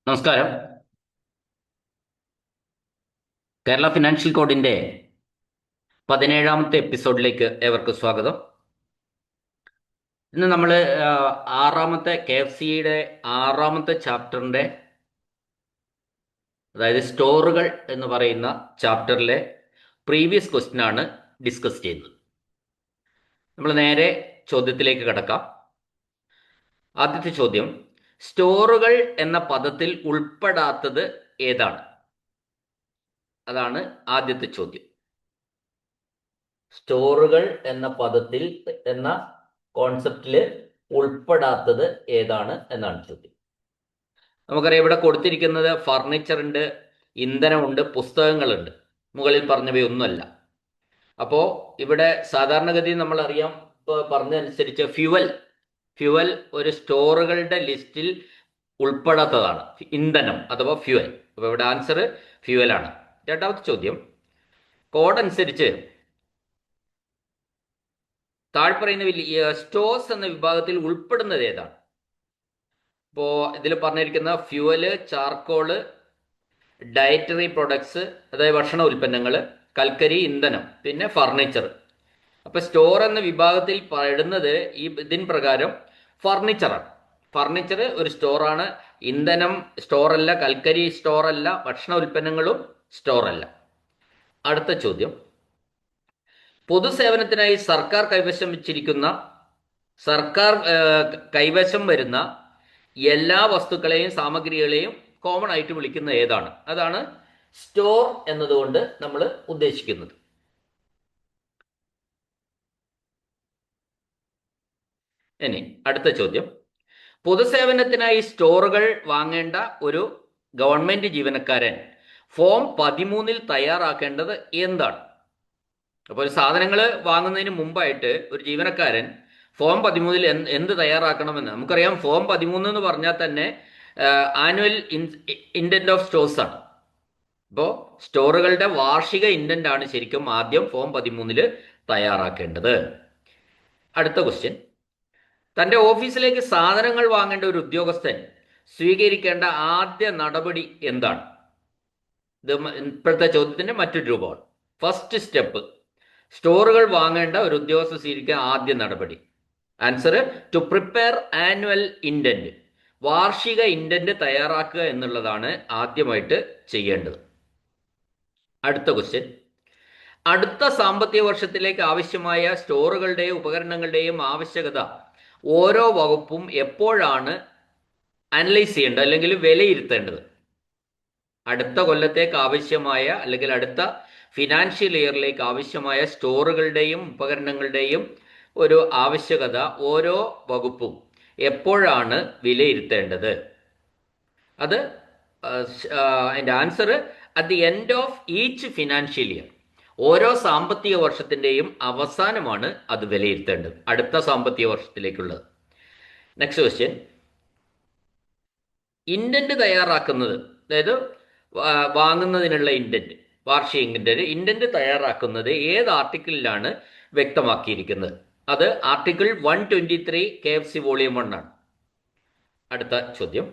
നമസ്കാരം. കേരള ഫിനാൻഷ്യൽ കോഡിന്റെ 17ാമത്തെ എപ്പിസോഡിലേക്ക് ഏവർക്കും സ്വാഗതം. ഇന്ന് നമ്മൾ ആറാമത്തെ KFCയുടെ ആറാമത്തെ ചാപ്റ്ററിന്റെ, അതായത് സ്റ്റോറുകൾ എന്ന് പറയുന്ന ചാപ്റ്ററിലെ പ്രീവിയസ് ക്വസ്റ്റ്യൻ ആണ് ഡിസ്കസ് ചെയ്യുന്നത്. നമ്മൾ നേരെ ചോദ്യത്തിലേക്ക് കടക്കാം. ആദ്യത്തെ ചോദ്യം, സ്റ്റോറുകൾ എന്ന പദത്തിൽ ഉൾപ്പെടാത്തത് ഏതാണ്? അതാണ് ആദ്യത്തെ ചോദ്യം. സ്റ്റോറുകൾ എന്ന പദത്തിൽ എന്ന കോൺസെപ്റ്റിൽ ഉൾപ്പെടാത്തത് ഏതാണ് എന്നാണ് ചോദ്യം. നമുക്കറിയാം, ഇവിടെ കൊടുത്തിരിക്കുന്നത് ഫർണിച്ചർ ഉണ്ട്, ഇന്ധനമുണ്ട്, പുസ്തകങ്ങളുണ്ട്. മുകളിൽ പറഞ്ഞവയൊന്നുമല്ല. അപ്പോൾ ഇവിടെ സാധാരണഗതി നമ്മൾ അറിയാം, ഇപ്പോൾ പറഞ്ഞതനുസരിച്ച് ഫ്യുവൽ ഒരു സ്റ്റോറുകളുടെ ലിസ്റ്റിൽ ഉൾപ്പെടാത്തതാണ്. ഇന്ധനം അഥവാ ഫ്യുവൽ. അപ്പോൾ ഇവിടെ ആൻസർ ഫ്യുവലാണ്. രണ്ടാമത്തെ ചോദ്യം, കോഡ് അനുസരിച്ച് താഴ്പറയുന്ന സ്റ്റോഴ്സ് എന്ന വിഭാഗത്തിൽ ഉൾപ്പെടുന്നത് ഏതാണ്? ഇപ്പോൾ ഇതിൽ പറഞ്ഞിരിക്കുന്ന ഫ്യൂവല്, ചാർക്കോള്, ഡയറ്ററി പ്രൊഡക്ട്സ്, അതായത് ഭക്ഷണ ഉൽപ്പന്നങ്ങൾ, കൽക്കരി, ഇന്ധനം, പിന്നെ ഫർണിച്ചർ. അപ്പൊ സ്റ്റോർ എന്ന വിഭാഗത്തിൽ പെടുന്നത് ഇതിന് പ്രകാരം ഫർണിച്ചറാണ്. ഫർണിച്ചർ ഒരു സ്റ്റോറാണ്. ഇന്ധനം സ്റ്റോറല്ല, കൽക്കരി സ്റ്റോറല്ല, ഭക്ഷണ ഉൽപ്പന്നങ്ങളും സ്റ്റോറല്ല. അടുത്ത ചോദ്യം, പൊതുസേവനത്തിനായി സർക്കാർ കൈവശം വരുന്ന എല്ലാ വസ്തുക്കളെയും സാമഗ്രികളെയും കോമൺ ആയിട്ട് വിളിക്കുന്ന ഏതാണ്? അതാണ് സ്റ്റോർ എന്നതുകൊണ്ട് നമ്മൾ ഉദ്ദേശിക്കുന്നത്. ഇനി അടുത്ത ചോദ്യം, പൊതുസേവനത്തിനായി സ്റ്റോറുകൾ വാങ്ങേണ്ട ഒരു ഗവൺമെന്റ് ജീവനക്കാരൻ ഫോം 13 തയ്യാറാക്കേണ്ടത് എന്താണ്? അപ്പോൾ സാധനങ്ങൾ വാങ്ങുന്നതിന് മുമ്പായിട്ട് ഒരു ജീവനക്കാരൻ ഫോം 13 എന്ത് തയ്യാറാക്കണമെന്ന് നമുക്കറിയാം. ഫോം 13 എന്ന് പറഞ്ഞാൽ തന്നെ ആനുവൽ ഇൻഡന്റ് ഓഫ് സ്റ്റോഴ്സ് ആണ്. അപ്പോൾ സ്റ്റോറുകളുടെ വാർഷിക ഇൻഡന്റ് ആണ് ശരിക്കും ആദ്യം ഫോം 13 തയ്യാറാക്കേണ്ടത്. അടുത്ത ക്വസ്റ്റ്യൻ, തന്റെ ഓഫീസിലേക്ക് സാധനങ്ങൾ വാങ്ങേണ്ട ഒരു ഉദ്യോഗസ്ഥൻ സ്വീകരിക്കേണ്ട ആദ്യ നടപടി എന്താണ്? ഇത് ഇപ്പോഴത്തെ ചോദ്യത്തിന്റെ മറ്റൊരു രൂപമാണ്. ഫസ്റ്റ് സ്റ്റെപ്പ്, സ്റ്റോറുകൾ വാങ്ങേണ്ട ഒരു ഉദ്യോഗസ്ഥ സ്വീകരിക്കുക ആദ്യ നടപടി. Answer, to prepare annual indent, വാർഷിക ഇൻഡന്റ് തയ്യാറാക്കുക എന്നുള്ളതാണ് ആദ്യമായിട്ട് ചെയ്യേണ്ടത്. അടുത്ത ക്വസ്റ്റ്യൻ, അടുത്ത സാമ്പത്തിക വർഷത്തിലേക്ക് ആവശ്യമായ സ്റ്റോറുകളുടെയും ഉപകരണങ്ങളുടെയും ആവശ്യകത ഓരോ വകുപ്പും എപ്പോഴാണ് അനലൈസ് ചെയ്യേണ്ടത് അല്ലെങ്കിൽ വിലയിരുത്തേണ്ടത്? അടുത്ത കൊല്ലത്തേക്ക് ആവശ്യമായ അല്ലെങ്കിൽ അടുത്ത ഫിനാൻഷ്യൽ ഇയറിലേക്ക് ആവശ്യമായ സ്റ്റോറുകളുടെയും ഉപകരണങ്ങളുടെയും ഒരു ആവശ്യകത ഓരോ വകുപ്പും എപ്പോഴാണ് വിലയിരുത്തേണ്ടത്? അത് അതിൻ്റെ answer, at the end of each financial year. ഓരോ സാമ്പത്തിക വർഷത്തിൻ്റെയും അവസാനമാണ് അത് വിലയിരുത്തേണ്ടത്, അടുത്ത സാമ്പത്തിക വർഷത്തിലേക്കുള്ളത്. നെക്സ്റ്റ് ക്വസ്റ്റ്യൻ, ഇൻഡന്റ് തയ്യാറാക്കുന്നത്, അതായത് വാങ്ങുന്നതിനുള്ള ഇൻഡന്റ്, വാർഷിക ഇൻഡന്റ് തയ്യാറാക്കുന്നത് ഏത് ആർട്ടിക്കിളിലാണ് വ്യക്തമാക്കിയിരിക്കുന്നത്? അത് ആർട്ടിക്കിൾ 123 KFC വോളിയം 1 ആണ്. അടുത്ത ചോദ്യം,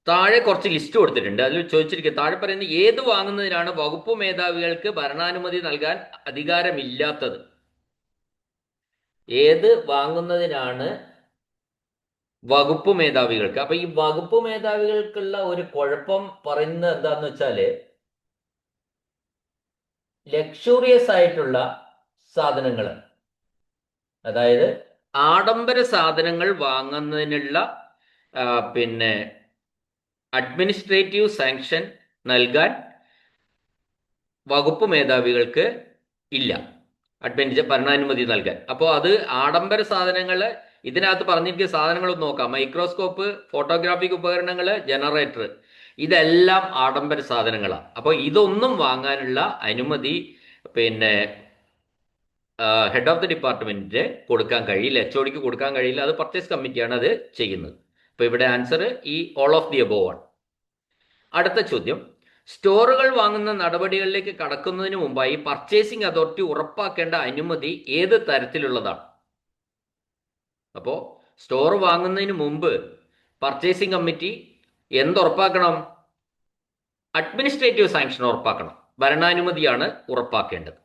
താഴെ കുറച്ച് ലിസ്റ്റ് കൊടുത്തിട്ടുണ്ട്. അതിൽ ചോദിച്ചിരിക്കുന്നത്, താഴെ പറയുന്നത് ഏത് വാങ്ങുന്നതിനാണ് വകുപ്പ് മേധാവികൾക്ക് ഭരണാനുമതി നൽകാൻ അധികാരമില്ലാത്തത്? ഏത് വാങ്ങുന്നതിനാണ് വകുപ്പ് മേധാവികൾക്ക്? അപ്പൊ ഈ വകുപ്പ് മേധാവികൾക്കുള്ള ഒരു കുഴപ്പം പറയുന്നത് എന്താന്ന് വെച്ചാല്, ലക്ഷൂറിയസ് ആയിട്ടുള്ള സാധനങ്ങൾ, അതായത് ആഡംബര സാധനങ്ങൾ വാങ്ങുന്നതിനുള്ള പിന്നെ അഡ്മിനിസ്ട്രേറ്റീവ് സാങ്ഷൻ നൽകാൻ വകുപ്പ് മേധാവികൾക്ക് ഇല്ല, ഭരണാനുമതി നൽകാൻ. അപ്പോൾ അത് ആഡംബര സാധനങ്ങൾ, ഇതിനകത്ത് പറഞ്ഞിരിക്കുന്ന സാധനങ്ങളൊന്നും നോക്കാം. മൈക്രോസ്കോപ്പ്, ഫോട്ടോഗ്രാഫിക് ഉപകരണങ്ങൾ, ജനറേറ്റർ, ഇതെല്ലാം ആഡംബര സാധനങ്ങളാണ്. അപ്പോൾ ഇതൊന്നും വാങ്ങാനുള്ള അനുമതി ഹെഡ് ഓഫ് ദി ഡിപ്പാർട്ട്മെന്റിന് കൊടുക്കാൻ കഴിയില്ല, HOD കൊടുക്കാൻ കഴിയില്ല. അത് പർച്ചേസ് കമ്മിറ്റിയാണ് അത് ചെയ്യുന്നത്. അപ്പോൾ ഇവിടെ ആൻസർ ഈ ഓൾ ഓഫ് ദി അബോവ് ആണ്. അടുത്ത ചോദ്യം, സ്റ്റോറുകൾ വാങ്ങുന്ന നടപടികളിലേക്ക് കടക്കുന്നതിന് മുമ്പായി പർച്ചേസിംഗ് അതോറിറ്റി ഉറപ്പാക്കേണ്ട അനുമതി ഏത് തരത്തിലുള്ളതാണ്? അപ്പോൾ സ്റ്റോർ വാങ്ങുന്നതിന് മുമ്പ് പർച്ചേസിംഗ് കമ്മിറ്റി എന്തുറപ്പാക്കണം? അഡ്മിനിസ്ട്രേറ്റീവ് സാങ്ഷൻ ഉറപ്പാക്കണം. ഭരണാനുമതിയാണ് ഉറപ്പാക്കേണ്ടത്.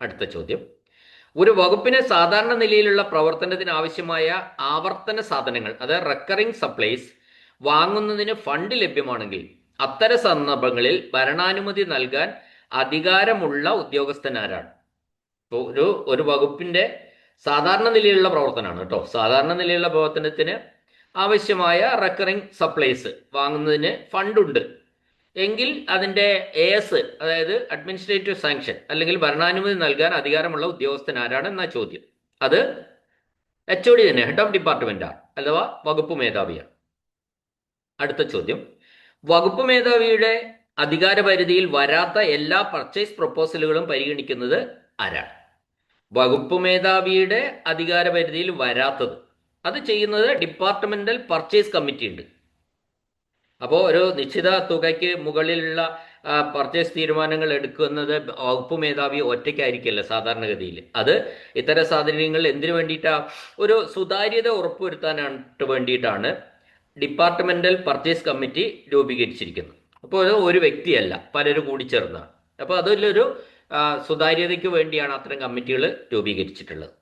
അടുത്ത ചോദ്യം, ഒരു വകുപ്പിന് സാധാരണ നിലയിലുള്ള പ്രവർത്തനത്തിന് ആവശ്യമായ ആവർത്തന സാധനങ്ങൾ, അതായത് റെക്കറിംഗ് സപ്ലൈസ് വാങ്ങുന്നതിന് ഫണ്ട് ലഭ്യമാണെങ്കിൽ അത്തരം സന്ദർഭങ്ങളിൽ ഭരണാനുമതി നൽകാൻ അധികാരമുള്ള ഉദ്യോഗസ്ഥൻ ആരാണ്? ഇപ്പോൾ ഒരു വകുപ്പിന്റെ സാധാരണ നിലയിലുള്ള പ്രവർത്തനമാണ് കേട്ടോ. സാധാരണ നിലയിലുള്ള പ്രവർത്തനത്തിന് ആവശ്യമായ റെക്കറിംഗ് സപ്ലൈസ് വാങ്ങുന്നതിന് ഫണ്ടുണ്ട് എങ്കിൽ അതിന്റെ എസ്, അതായത് അഡ്മിനിസ്ട്രേറ്റീവ് സാങ്ഷൻ അല്ലെങ്കിൽ ഭരണാനുമതി നൽകാൻ അധികാരമുള്ള ഉദ്യോഗസ്ഥൻ ആരാണ് എന്ന ചോദ്യം. അത് HOD തന്നെ, ഹെഡ് ഓഫ് ഡിപ്പാർട്ട്മെന്റ് ആണ്, അഥവാ വകുപ്പ് മേധാവിയാണ്. അടുത്ത ചോദ്യം, വകുപ്പ് മേധാവിയുടെ അധികാര പരിധിയിൽ വരാത്ത എല്ലാ പർച്ചേസ് പ്രപ്പോസലുകളും പരിഗണിക്കുന്നത് ആരാണ്? വകുപ്പ് മേധാവിയുടെ അധികാര പരിധിയിൽ വരാത്തത് അത് ചെയ്യുന്നത് ഡിപ്പാർട്ട്മെന്റൽ പർച്ചേസ് കമ്മിറ്റി ഉണ്ട്. അപ്പോൾ ഒരു നിശ്ചിത തുകയ്ക്ക് മുകളിലുള്ള പർച്ചേസ് തീരുമാനങ്ങൾ എടുക്കുന്നത് വകുപ്പ് മേധാവി ഒറ്റയ്ക്കായിരിക്കില്ല സാധാരണഗതിയിൽ. അത് ഇത്തരം സാഹചര്യങ്ങളിൽ എന്തിനു വേണ്ടിയിട്ടാ? ഒരു സുതാര്യത ഉറപ്പുവരുത്താനായിട്ട് വേണ്ടിയിട്ടാണ് ഡിപ്പാർട്ട്മെന്റൽ പർച്ചേസ് കമ്മിറ്റി രൂപീകരിച്ചിരിക്കുന്നത്. അപ്പോൾ ഒരു വ്യക്തിയല്ല, പലരും കൂടി ചേർന്നാണ്. അപ്പോൾ അതിലൊരു സുതാര്യതയ്ക്ക് വേണ്ടിയാണ് അത്തരം കമ്മിറ്റികൾ രൂപീകരിച്ചിട്ടുള്ളത്.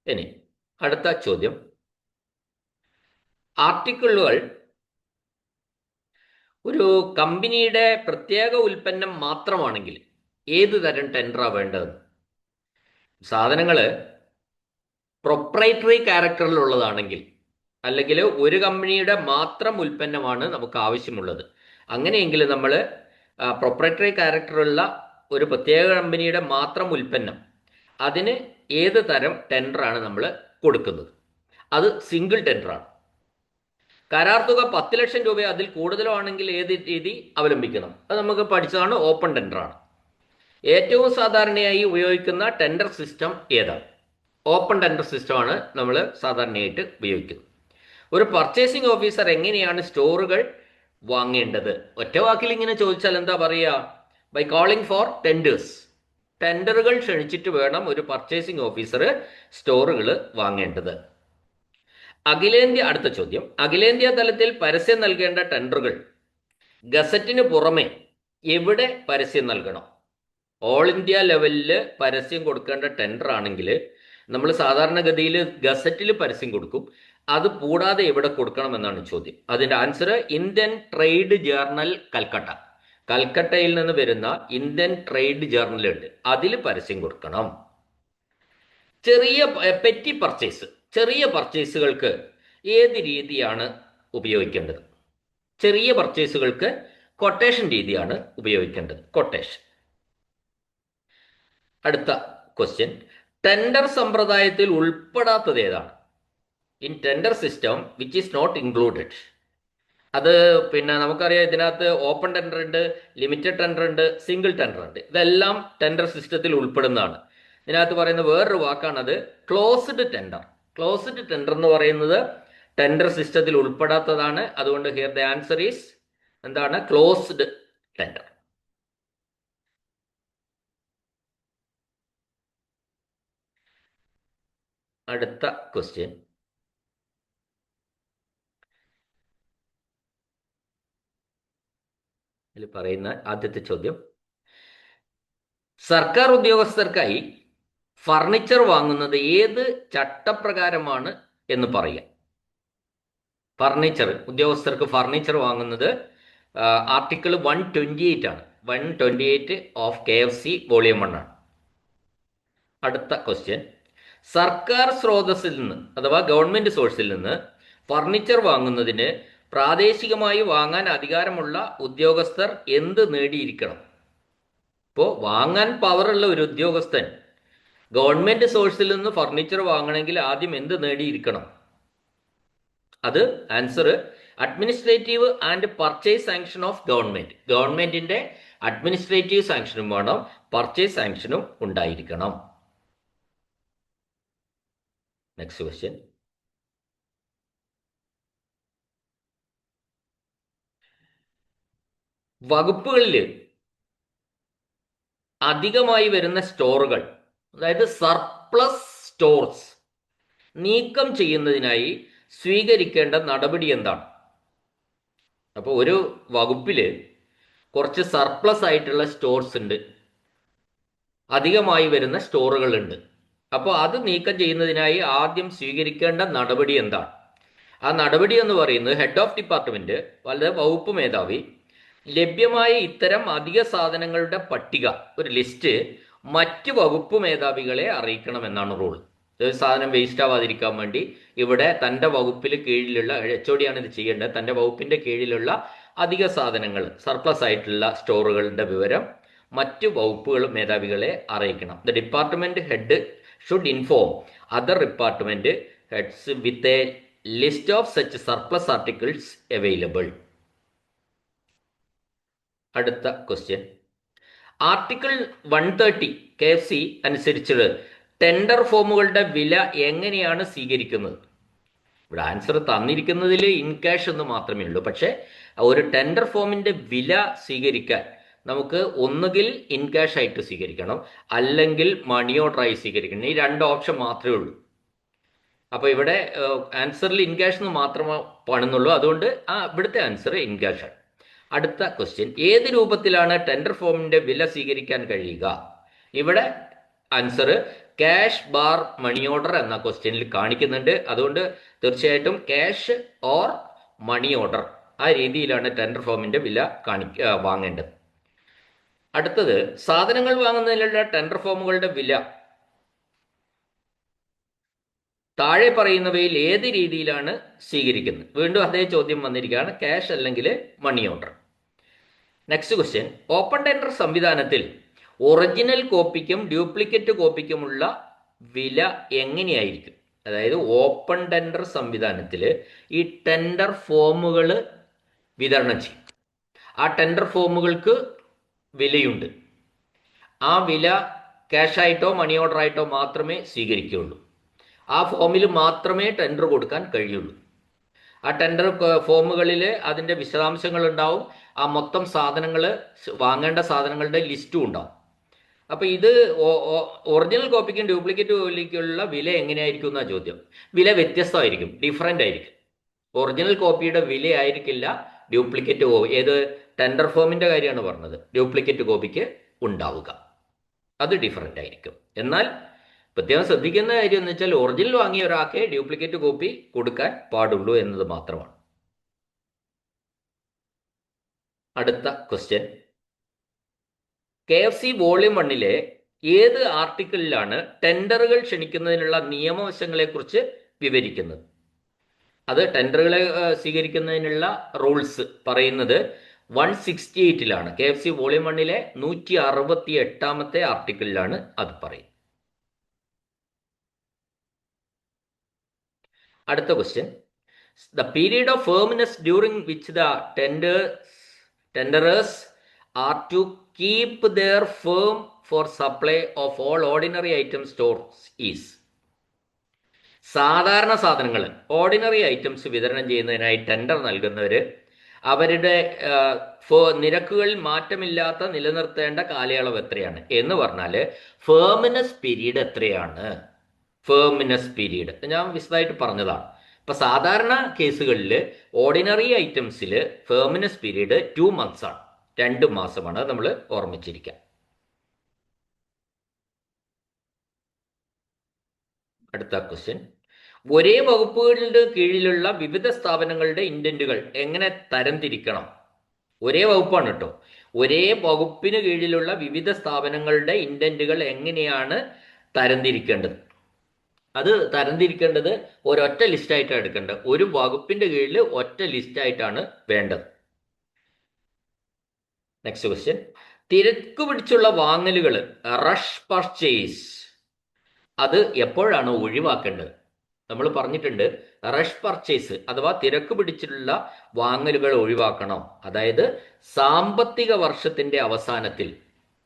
ഇനി അടുത്ത ചോദ്യം, ആർട്ടിക്കിളുകൾ ഒരു കമ്പനിയുടെ പ്രത്യേക ഉൽപ്പന്നം മാത്രമാണെങ്കിൽ ഏത് തരം ടെൻഡറാണ് വേണ്ടത്? സാധനങ്ങൾ പ്രൊപ്രൈറ്ററി ക്യാരക്ടറിലുള്ളതാണെങ്കിൽ, അല്ലെങ്കിൽ ഒരു കമ്പനിയുടെ മാത്രം ഉൽപ്പന്നമാണ് നമുക്ക് ആവശ്യമുള്ളത്, അങ്ങനെയെങ്കിൽ നമ്മൾ പ്രൊപ്രൈറ്ററി ക്യാരക്ടറുള്ള ഒരു പ്രത്യേക കമ്പനിയുടെ മാത്രം ഉൽപ്പന്നം, അതിന് ഏത് തരം ടെൻഡറാണ് നമ്മൾ കൊടുക്കുന്നത്? അത് സിംഗിൾ ടെൻഡറാണ്. കരാർ തുക 10 ലക്ഷം രൂപ അതിൽ കൂടുതലോ ആണെങ്കിൽ ഏത് രീതി അവലംബിക്കണം? അത് നമുക്ക് പഠിച്ചതാണ്, ഓപ്പൺ ടെൻഡറാണ്. ഏറ്റവും സാധാരണയായി ഉപയോഗിക്കുന്ന ടെൻഡർ സിസ്റ്റം ഏതാണ്? ഓപ്പൺ ടെൻഡർ സിസ്റ്റമാണ് നമ്മൾ സാധാരണയായിട്ട് ഉപയോഗിക്കുന്നത്. ഒരു പർച്ചേസിംഗ് ഓഫീസർ എങ്ങനെയാണ് സ്റ്റോറുകൾ വാങ്ങേണ്ടത്? ഒറ്റ വാക്കിൽ ഇങ്ങനെ ചോദിച്ചാൽ എന്താ പറയുക? By calling for tenders. ടെൻഡറുകൾ ക്ഷണിച്ചിട്ട് വേണം ഒരു പർച്ചേസിംഗ് ഓഫീസർ സ്റ്റോറുകൾ വാങ്ങേണ്ടത്. അടുത്ത ചോദ്യം, അഖിലേന്ത്യാ തലത്തിൽ പരസ്യം നൽകേണ്ട ടെൻഡറുകൾ ഗസറ്റിന് പുറമെ എവിടെ പരസ്യം നൽകണം? ഓൾ ഇന്ത്യ ലെവലിൽ പരസ്യം കൊടുക്കേണ്ട ടെൻഡർ ആണെങ്കിൽ നമ്മൾ സാധാരണഗതിയിൽ ഗസറ്റിൽ പരസ്യം കൊടുക്കും. അത് കൂടാതെ എവിടെ കൊടുക്കണം എന്നാണ് ചോദ്യം. അതിന്റെ answer Indian trade journal Calcutta. കൽക്കട്ടയിൽ നിന്ന് വരുന്ന ഇന്ത്യൻ ട്രേഡ് ജേർണൽ ഉണ്ട്, അതിൽ പരസ്യം കൊടുക്കണം. പെറ്റി പർച്ചേസ്, ചെറിയ പർച്ചേസുകൾക്ക് ഏത് രീതിയാണ് ഉപയോഗിക്കേണ്ടത്? ചെറിയ പർച്ചേസുകൾക്ക് കൊട്ടേഷൻ രീതിയാണ് ഉപയോഗിക്കേണ്ടത്, കൊട്ടേഷൻ. അടുത്ത ക്വസ്റ്റ്യൻ, ടെൻഡർ സമ്പ്രദായത്തിൽ ഉൾപ്പെടാത്തത് ഏതാണ്? In tender system which is not included. അത് നമുക്കറിയാം, ഇതിനകത്ത് ഓപ്പൺ ടെൻഡർ ഉണ്ട്, ലിമിറ്റഡ് ടെൻഡർ ഉണ്ട്, സിംഗിൾ ടെൻഡർ ഉണ്ട്. ഇതെല്ലാം ടെൻഡർ സിസ്റ്റത്തിൽ ഉൾപ്പെടുന്നതാണ്. ഇതിനകത്ത് പറയുന്ന വേറൊരു വാക്കാണത് ക്ലോസ്ഡ് ടെൻഡർ. ക്ലോസ്ഡ് ടെൻഡർ എന്ന് പറയുന്നത് ടെൻഡർ സിസ്റ്റത്തിൽ ഉൾപ്പെടാത്തതാണ്. അതുകൊണ്ട് ഹിയർ ദ ആൻസർ ഈസ് എന്താണ്? Closed tender. അടുത്ത ക്വസ്റ്റ്യൻ, ഇതിൽ പറയുന്ന ആദ്യത്തെ ചോദ്യം, സർക്കാർ ഉദ്യോഗസ്ഥർക്കായി ഫർണിച്ചർ വാങ്ങുന്നത് ഏത് ചട്ടപ്രകാരമാണ് എന്ന് പറയുക? ഫർണിച്ചർ ഉദ്യോഗസ്ഥർക്ക് ഫർണിച്ചർ വാങ്ങുന്നത് ആർട്ടിക്കിൾ 128 ആണ്. 128 ഓഫ് KFC വോളിയം 1 ആണ്. അടുത്ത ക്വസ്റ്റ്യൻ, സർക്കാർ സ്രോതസ്സിൽ നിന്ന് അഥവാ ഗവൺമെന്റ് സോഴ്സിൽ നിന്ന് ഫർണിച്ചർ വാങ്ങുന്നതിന് പ്രാദേശികമായി വാങ്ങാൻ അധികാരമുള്ള ഉദ്യോഗസ്ഥർ എന്ത് നേടിയിരിക്കണം? ഇപ്പോൾ വാങ്ങാൻ പവറുള്ള ഒരു ഉദ്യോഗസ്ഥൻ ഗവൺമെന്റ് സോഴ്സിൽ നിന്ന് ഫർണിച്ചർ വാങ്ങണമെങ്കിൽ ആദ്യം എന്ത് നേടിയിരിക്കണം? അത് answer administrative and purchase sanction of government. ഗവൺമെന്റിന്റെ അഡ്മിനിസ്ട്രേറ്റീവ് സാങ്ഷനും വേണം, പർച്ചേസ് സാങ്ഷനും ഉണ്ടായിരിക്കണം. നെക്സ്റ്റ് ക്വസ്റ്റ്യൻ, വകുപ്പുകളിൽ അധികമായി വരുന്ന സ്റ്റോറുകൾ, അതായത് സർപ്ലസ് സ്റ്റോർസ് നീക്കം ചെയ്യുന്നതിനായി സ്വീകരിക്കേണ്ട നടപടി എന്താണ്? അപ്പോൾ ഒരു വകുപ്പിൽ കുറച്ച് സർപ്ലസ് ആയിട്ടുള്ള സ്റ്റോർസ് ഉണ്ട്, അധികമായി വരുന്ന സ്റ്റോറുകളുണ്ട്. അപ്പോൾ അത് നീക്കം ചെയ്യുന്നതിനായി ആദ്യം സ്വീകരിക്കേണ്ട നടപടി എന്താണ്? ആ നടപടി എന്ന് പറയുന്നത് ഹെഡ് ഓഫ് ഡിപ്പാർട്ട്മെന്റ്, വല്ല വകുപ്പ് മേധാവി, ലഭ്യമായ ഇത്തരം അധിക സാധനങ്ങളുടെ പട്ടിക, ഒരു ലിസ്റ്റ് മറ്റ് വകുപ്പ് മേധാവികളെ അറിയിക്കണമെന്നാണ് റൂൾ. ഒരു സാധനം വേസ്റ്റ് ആവാതിരിക്കാൻ വേണ്ടി ഇവിടെ തൻ്റെ വകുപ്പിൽ കീഴിലുള്ള HOD ആണ് ഇത് ചെയ്യേണ്ടത്. തൻ്റെ വകുപ്പിന്റെ കീഴിലുള്ള അധിക സാധനങ്ങൾ, സർപ്ലസ് ആയിട്ടുള്ള സ്റ്റോറുകളുടെ വിവരം മറ്റ് വകുപ്പുകൾ മേധാവികളെ അറിയിക്കണം. The department head should inform other department heads with a list of such surplus articles available. അടുത്ത ക്വസ്റ്റ്യൻ, ആർട്ടിക്കിൾ 130 KFC അനുസരിച്ച് ടെൻഡർ ഫോമുകളുടെ വില എങ്ങനെയാണ് സ്വീകരിക്കുന്നത്? ഇവിടെ ആൻസർ തന്നിരിക്കുന്നതിൽ ഇൻ ക്യാഷ് എന്ന് മാത്രമേ ഉള്ളൂ. പക്ഷേ ഒരു ടെൻഡർ ഫോമിന്റെ വില സ്വീകരിക്കാൻ നമുക്ക് ഒന്നുകിൽ ഇൻ ക്യാഷ് ആയിട്ട് സ്വീകരിക്കണം, അല്ലെങ്കിൽ മണി ഓർഡറായി സ്വീകരിക്കണം. ഈ രണ്ട് ഓപ്ഷൻ മാത്രമേ ഉള്ളൂ. അപ്പോൾ ഇവിടെ ആൻസറിൽ ഇൻ ക്യാഷ് എന്ന് മാത്രമേ കാണുന്നുള്ളൂ. അതുകൊണ്ട് ഇവിടുത്തെ ആൻസർ ഇൻ ക്യാഷ് ആണ്. അടുത്ത ക്വസ്റ്റ്യൻ, ഏത് രൂപത്തിലാണ് ടെൻഡർ ഫോമിന്റെ വില സ്വീകരിക്കാൻ കഴിയുക? ഇവിടെ answer cash bar money order എന്ന ക്വസ്റ്റ്യനിൽ കാണിക്കുന്നുണ്ട്. അതുകൊണ്ട് തീർച്ചയായിട്ടും ക്യാഷ് ഓർ മണി ഓർഡർ, ആ രീതിയിലാണ് ടെൻഡർ ഫോമിന്റെ വില വാങ്ങേണ്ടത്. അടുത്തത്, സാധനങ്ങൾ വാങ്ങുന്നതിനുള്ള ടെൻഡർ ഫോമുകളുടെ വില താഴെ പറയുന്നവയിൽ ഏത് രീതിയിലാണ് സ്വീകരിക്കുന്നത്? വീണ്ടും അതേ ചോദ്യം വന്നിരിക്കുകയാണ്, ക്യാഷ് അല്ലെങ്കിൽ money order. Next question, open tender സംവിധാനത്തിൽ ഒറിജിനൽ കോപ്പിക്കും ഡ്യൂപ്ലിക്കേറ്റ് കോപ്പിക്കുമുള്ള വില എങ്ങനെയായിരിക്കും? അതായത് ഓപ്പൺ ടെൻഡർ സംവിധാനത്തിൽ ഈ ടെൻഡർ ഫോമുകൾ വിതരണം ചെയ്യും. ആ ടെൻഡർ ഫോമുകൾക്ക് വിലയുണ്ട്. ആ വില ക്യാഷായിട്ടോ മണി ഓർഡർ ആയിട്ടോ മാത്രമേ സ്വീകരിക്കുകയുള്ളൂ. ആ ഫോമിൽ മാത്രമേ ടെൻഡർ കൊടുക്കാൻ കഴിയുള്ളൂ. ആ ടെൻഡർ ഫോമുകളിൽ അതിൻ്റെ വിശദാംശങ്ങൾ ഉണ്ടാവും. ആ മൊത്തം സാധനങ്ങൾ, വാങ്ങേണ്ട സാധനങ്ങളുടെ ലിസ്റ്റും ഉണ്ടാവും. അപ്പോൾ ഇത് ഒറിജിനൽ കോപ്പിക്കും ഡ്യൂപ്ലിക്കേറ്റ് കോപ്പിക്കുള്ള വില എങ്ങനെയായിരിക്കും എന്നാ ചോദ്യം. വില വ്യത്യസ്തമായിരിക്കും, ഡിഫറൻ്റ് ആയിരിക്കും. ഒറിജിനൽ കോപ്പിയുടെ വില ആയിരിക്കില്ല ഡ്യൂപ്ലിക്കേറ്റ് ഏത് ടെൻഡർ ഫോമിൻ്റെ കാര്യമാണ് പറഞ്ഞത്, ഡ്യൂപ്ലിക്കേറ്റ് കോപ്പിക്ക് ഉണ്ടാവുക. അത് ഡിഫറൻ്റ് ആയിരിക്കും. എന്നാൽ പ്രത്യേകം ശ്രദ്ധിക്കുന്ന കാര്യം എന്ന് വെച്ചാൽ ഒറിജിനൽ വാങ്ങിയ ഒരാൾക്ക് ഡ്യൂപ്ലിക്കേറ്റ് കോപ്പി കൊടുക്കാൻ പാടുള്ളൂ എന്നത് മാത്രമാണ്. അടുത്ത ക്വസ്റ്റ്യൻ, KFC വോളിയം 1 ഏത് ആർട്ടിക്കിളിലാണ് ടെൻഡറുകൾ ക്ഷണിക്കുന്നതിനുള്ള നിയമവശങ്ങളെക്കുറിച്ച് വിവരിക്കുന്നത്? അത് ടെൻഡറുകളെ സ്വീകരിക്കുന്നതിനുള്ള റൂൾസ് പറയുന്നത് 168 KFC വോളിയം 1 168 ആർട്ടിക്കിളിലാണ് അത് പറയുന്നത്. അടുത്ത question, the period of firmness during which the tenderers are to keep their firm for supply of all ordinary item stores is. സാധാരണ സാധനങ്ങൾ, ഓർഡിനറി ഐറ്റംസ് വിതരണം ചെയ്യുന്നതിനായി ടെൻഡർ നൽകുന്നവർ അവരുടെ നിരക്കുകളിൽ മാറ്റമില്ലാത്ത നിലനിർത്തേണ്ട കാലയളവ് എത്രയാണ് എന്ന് പറഞ്ഞാൽ ഫേംനെസ് പീരീഡ് എത്രയാണ്? ഫേംനെസ് പീരീഡ് ഞാൻ വിശദമായിട്ട് പറഞ്ഞതാണ്. ഇപ്പൊ സാധാരണ കേസുകളിൽ ഓർഡിനറി ഐറ്റംസിൽ ഫേംനെസ് പീരീഡ് 2 months ആണ്, 2 മാസമാണ്. നമ്മൾ ഓർമ്മിച്ചിരിക്കുക. അടുത്ത ക്വസ്റ്റ്യൻ, ഒരേ വകുപ്പുകളുടെ കീഴിലുള്ള വിവിധ സ്ഥാപനങ്ങളുടെ ഇൻഡന്റുകൾ എങ്ങനെ തരംതിരിക്കണം? ഒരേ വകുപ്പാണ് കേട്ടോ. ഒരേ വകുപ്പിന് കീഴിലുള്ള വിവിധ സ്ഥാപനങ്ങളുടെ ഇൻഡന്റുകൾ എങ്ങനെയാണ് തരംതിരിക്കേണ്ടത്? അത് തരംതിരിക്കേണ്ടത് ഒരൊറ്റ ലിസ്റ്റായിട്ടാണ് എടുക്കേണ്ടത്. ഒരു വകുപ്പിന്റെ കീഴിൽ ഒറ്റ ലിസ്റ്റായിട്ടാണ് വേണ്ടത്. നെക്സ്റ്റ് ക്വസ്റ്റ്യൻ, തിരക്ക് പിടിച്ചുള്ള വാങ്ങലുകൾ, റഷ് പർച്ചേസ്, അത് എപ്പോഴാണ് ഒഴിവാക്കേണ്ടത്? നമ്മൾ പറഞ്ഞിട്ടുണ്ട് റഷ് പർച്ചേസ് അഥവാ തിരക്ക് പിടിച്ചുള്ള വാങ്ങലുകൾ ഒഴിവാക്കണം. അതായത് സാമ്പത്തിക വർഷത്തിന്റെ അവസാനത്തിൽ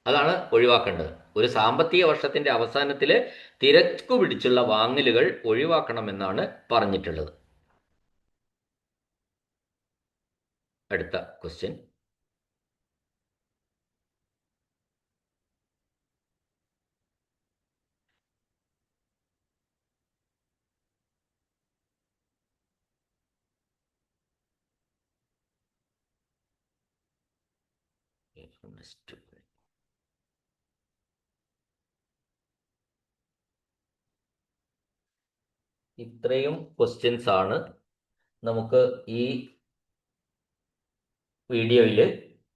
അതാണ് ഒഴിവാക്കേണ്ടത്. ഒരു സാമ്പത്തിക വർഷത്തിന്റെ അവസാനത്തിൽ തിരക്ക് പിടിച്ചുള്ള വാങ്ങലുകൾ ഒഴിവാക്കണമെന്നാണ് പറഞ്ഞിട്ടുള്ളത്. അടുത്ത ക്വസ്റ്റ്യൻ, ഇത്രയും ക്വസ്റ്റ്യൻസ് ആണ് നമുക്ക് ഈ വീഡിയോയിൽ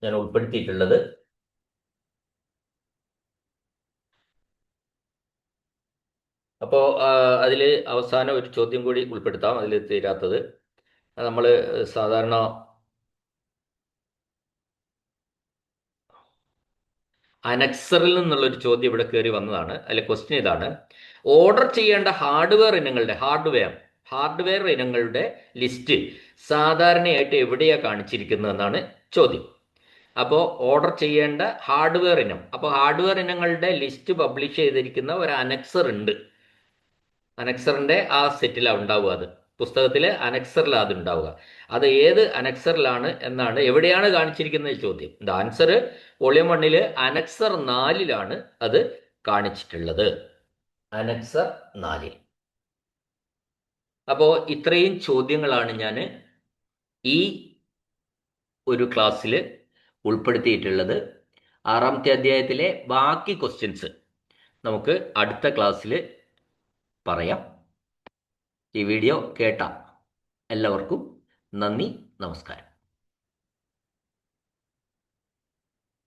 ഞാൻ ഉൾപ്പെടുത്തിയിട്ടുള്ളത്. അപ്പോൾ അതിൽ അവസാനം ഒരു ചോദ്യം കൂടി ഉൾപ്പെടുത്താം, അതിൽ തീരാത്തത്. നമ്മൾ സാധാരണ അനക്സറിൽ നിന്നുള്ളൊരു ചോദ്യം ഇവിടെ കയറി വന്നതാണ്. അതിലെ ക്വസ്റ്റ്യൻ ഇതാണ്: ഓർഡർ ചെയ്യേണ്ട ഹാർഡ്വെയർ ഇനങ്ങളുടെ ലിസ്റ്റ് സാധാരണയായിട്ട് എവിടെയാണ് കാണിച്ചിരിക്കുന്നതെന്നാണ് ചോദ്യം. അപ്പോൾ ഓർഡർ ചെയ്യേണ്ട ഹാർഡ്വെയർ ഇനം, അപ്പോൾ ഹാർഡ്വെയർ ഇനങ്ങളുടെ ലിസ്റ്റ് പബ്ലിഷ് ചെയ്തിരിക്കുന്ന ഒരു അനക്സർ ഉണ്ട്. അനക്സറിന്റെ ആ സെറ്റിലാണ് ഉണ്ടാവുക. അത് പുസ്തകത്തിൽ അനക്സറിലാണ് അത് ഉണ്ടാവുക. അത് ഏത് അനക്സറിലാണ് എന്നാണ്, എവിടെയാണ് കാണിച്ചിരിക്കുന്നത് ചോദ്യം. ദ ആൻസർ വോളിയം 1 അനക്സർ 4 അത് കാണിച്ചിട്ടുള്ളത്. അനക്സർ 4. അപ്പോൾ ഇത്രയും ചോദ്യങ്ങളാണ് ഞാൻ ഈ ഒരു ക്ലാസ്സിൽ ഉൾപ്പെടുത്തിയിട്ടുള്ളത്. 6ാമത്തെ അധ്യായത്തിലെ ബാക്കി ക്വസ്റ്റ്യൻസ് നമുക്ക് അടുത്ത ക്ലാസ്സിൽ പറയാം. ഈ വീഡിയോ കേട്ട എല്ലാവർക്കും നന്ദി, നമസ്കാരം.